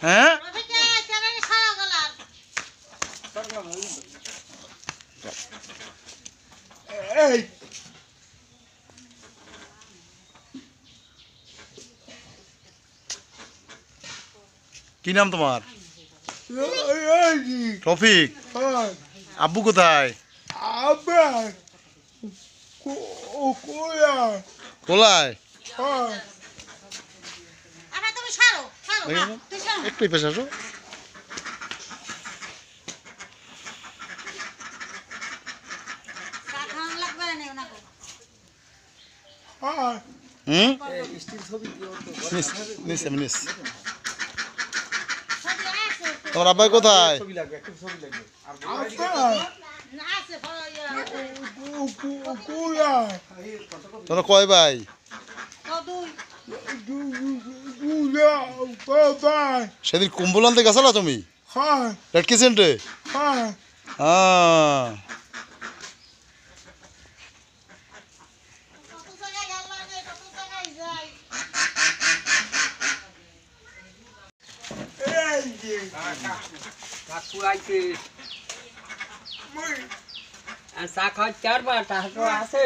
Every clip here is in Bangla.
হ্যাঁ কি নাম তোমার? রফিক। আব্বু কোথায়? কোলায়। একটু পেশা আসো। তোমার আব্বাই কোথায়? তোমরা কয় ভাই? সেদিন কুম্বল আনতে গেছো না তুমি? রেড কিচেন্টে? চা খাওয়ার 4 বার টাকা আছে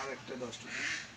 আরেকটা 10 টাকা